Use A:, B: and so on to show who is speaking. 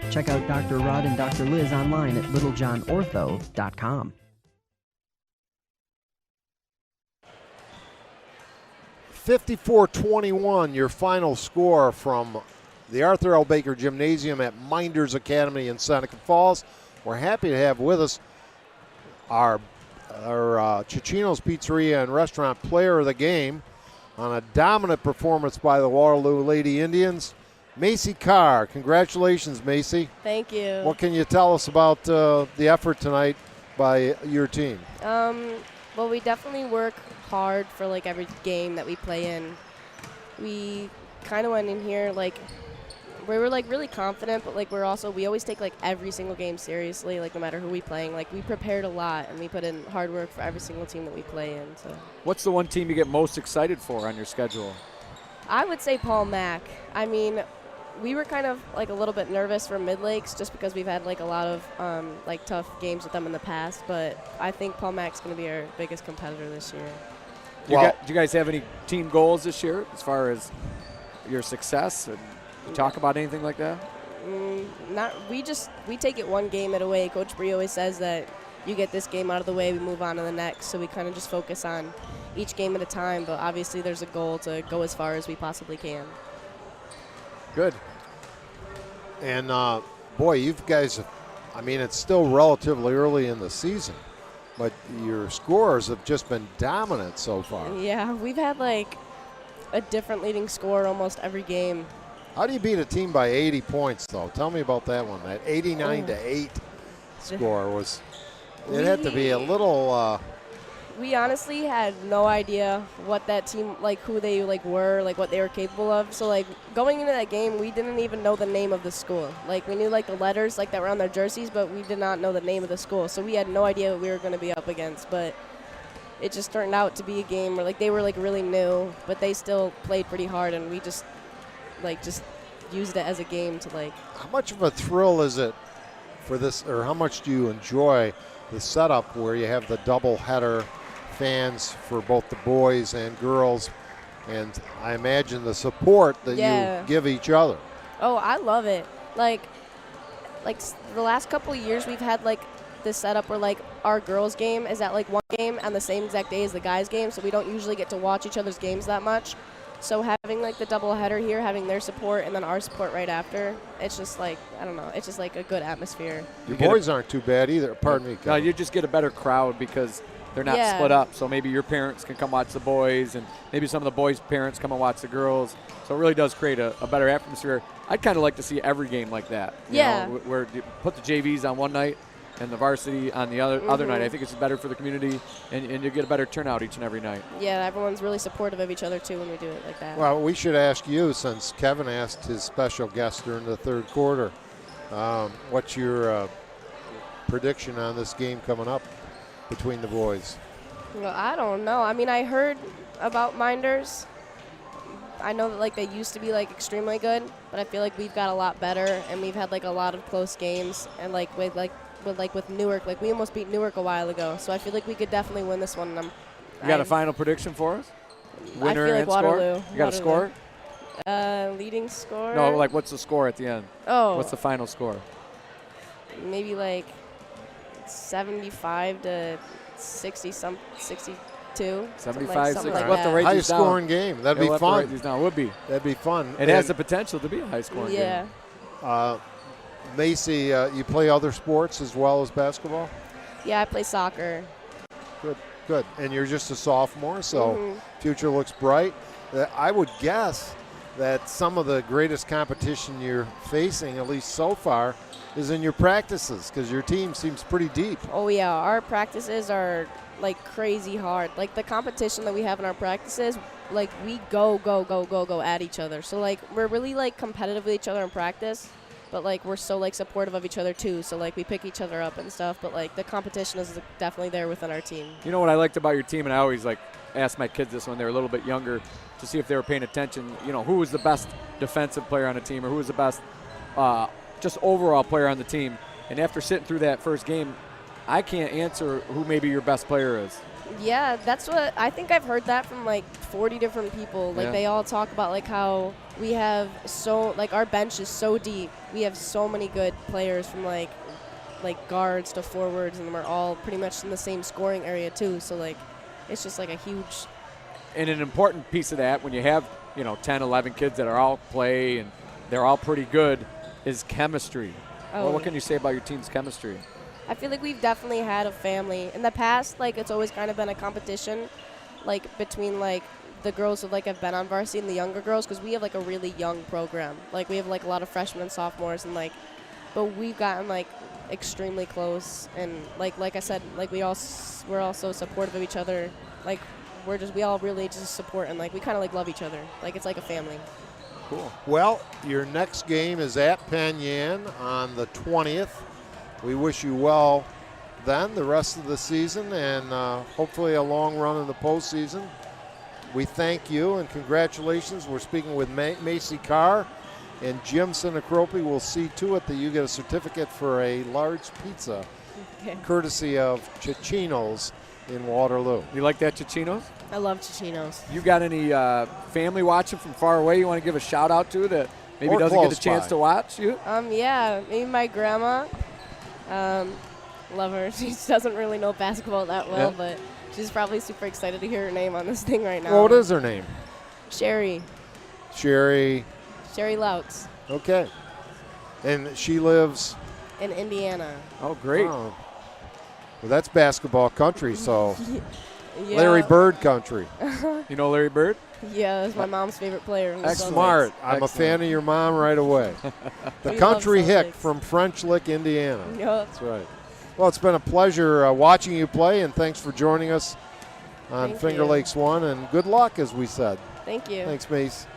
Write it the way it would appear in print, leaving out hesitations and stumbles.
A: Check out Dr. Rod and Dr. Liz online at littlejohnortho.com.
B: 54-21, your final score from the Arthur L. Baker Gymnasium at Mynderse Academy in Seneca Falls. We're happy to have with us our Cicino's Pizzeria and Restaurant Player of the Game on a dominant performance by the Waterloo Lady Indians, Macy Carr. Congratulations, Macy.
C: Thank you.
B: What can you tell us about the effort tonight by your team?
C: Well, we definitely work hard for like every game that we play in. We kind of went in here like we were like really confident, but like we always take like every single game seriously, like no matter who we playing. Like we prepared a lot and we put in hard work for every single team that we play in. So
D: what's the one team you get most excited for on your schedule?
C: I would say Paul Mac. I mean, we were kind of like a little bit nervous for Mid Lakes just because we've had like a lot of like tough games with them in the past, but I think Paul Mac's going to be our biggest competitor this year.
D: Do you guys have any team goals this year as far as your success? And you talk about anything like that?
C: We take it one game at a way. Coach Bree always says that you get this game out of the way, we move on to the next, so we kind of just focus on each game at a time, but obviously there's a goal to go as far as we possibly can.
D: Good.
B: And, boy, you guys, I mean, it's still relatively early in the season, but your scores have just been dominant so far.
C: Yeah, we've had, like, a different leading score almost every game.
B: How do you beat a team by 80 points, though? Tell me about that one. That 89-8 score was – it had to be a little
C: we honestly had no idea what that team, like who they like were, like what they were capable of. So like going into that game, we didn't even know the name of the school. Like we knew like the letters like that were on their jerseys, but we did not know the name of the school. So we had no idea what we were going to be up against. But it just turned out to be a game where like they were like really new, but they still played pretty hard, and we just used it as a game to like.
B: How much of a thrill is it for this, or how much do you enjoy the setup where you have the double header fans for both the boys and girls, and I imagine the support that you give each other?
C: Oh, I love it. Like the last couple of years we've had like this setup where like our girls game is at like one game on the same exact day as the guys game, so we don't usually get to watch each other's games that much. So having like the double header here, having their support and then our support right after, it's just like, I don't know, it's just like a good atmosphere.
B: Your boys aren't too bad either. Pardon me.
D: No, you just get a better crowd because they're not split up. So maybe your parents can come watch the boys, and maybe some of the boys' parents come and watch the girls. So it really does create a better atmosphere. I'd kind of like to see every game like that. You know, where you put the JVs on one night and the varsity on the other night. I think it's better for the community, and you get a better turnout each and every night.
C: Yeah, everyone's really supportive of each other, too, when we do it like that.
B: Well, we should ask you, since Kevin asked his special guest during the third quarter, what's your prediction on this game coming up between the boys?
C: Well, I don't know. I mean, I heard about Mynderse. I know that like they used to be like extremely good, but I feel like we've got a lot better, and we've had like a lot of close games, and like with Newark, like we almost beat Newark a while ago, so I feel like we could definitely win this one.
D: You got a final prediction for us? Winner
C: I feel like
D: and
C: Waterloo.
D: score? You got a score?
C: Leading score?
D: No, like what's the score at the end?
C: Oh.
D: What's the final score?
C: Maybe like 75 to 60 62.
D: 75, 60.
C: Like
D: We'll have to write
B: high
D: these down.
B: scoring game. That'd be
D: We'll have to
B: fun.
D: write these down. Would be.
B: That'd be fun.
D: It has the potential to be a high scoring game.
C: Yeah.
B: Macy, you play other sports as well as basketball?
C: Yeah, I play soccer.
B: Good. And you're just a sophomore, so future looks bright. I would guess that some of the greatest competition you're facing, at least so far, is in your practices, because your team seems pretty deep.
C: Oh, yeah. Our practices are, like, crazy hard. Like, the competition that we have in our practices, like, we go at each other. So, like, we're really, like, competitive with each other in practice. But, like, we're so, like, supportive of each other, too. So, like, we pick each other up and stuff. But, like, the competition is definitely there within our team.
D: You know what I liked about your team, and I always, like, asked my kids this when they were a little bit younger to see if they were paying attention, you know, who was the best defensive player on the team or who was the best just overall player on the team. And after sitting through that first game, I can't answer who maybe your best player is.
C: Yeah, that's what I think. I've heard that from like 40 different people. Like they all talk about like how we have our bench is so deep. We have so many good players from like guards to forwards, and we're all pretty much in the same scoring area too. So like it's just like a huge.
D: And an important piece of that when you have 10, 11 kids that are all play and they're all pretty good is chemistry.
C: Oh,
D: well, what can you say about your team's chemistry?
C: I feel like we've definitely had a family. In the past, like, it's always kind of been a competition, like, between, like, the girls who, like, have been on varsity and the younger girls, because we have, like, a really young program. Like, we have, like, a lot of freshmen and sophomores, and, like, but we've gotten, like, extremely close. And, like I said, like, we're also supportive of each other. Like, we all really just support, and, like, we kind of, like, love each other. Like, it's like a family.
B: Cool. Well, your next game is at Penn Yan on the 20th. We wish you well then, the rest of the season, and hopefully a long run in the postseason. We thank you and congratulations. We're speaking with Macy Carr, and Jim Sinacropi will see to it that you get a certificate for a large pizza, courtesy of Cicino's in Waterloo.
D: You like that, Cicino's?
C: I love Cicino's.
D: You got any family watching from far away you want to give a shout out to that maybe
B: or
D: doesn't get a chance to watch you?
C: Yeah, maybe my grandma. Love her. She doesn't really know basketball that well, but she's probably super excited to hear her name on this thing right now.
B: Well, what is her name?
C: Sherry.
B: Sherry
C: Louts.
B: Okay. And she lives?
C: In Indiana.
D: Oh, great.
B: Oh. Well, that's basketball country, so
C: yeah.
B: Larry Bird country.
D: You know Larry Bird?
C: Yeah, that's my mom's favorite player.
B: Smart. I'm a fan of your mom right away. The country hick from French Lick, Indiana.
C: Yep.
B: That's right. Well, it's been a pleasure watching you play, and thanks for joining us on Finger Lakes 1, and good luck, as we said.
C: Thank you.
B: Thanks, Mace.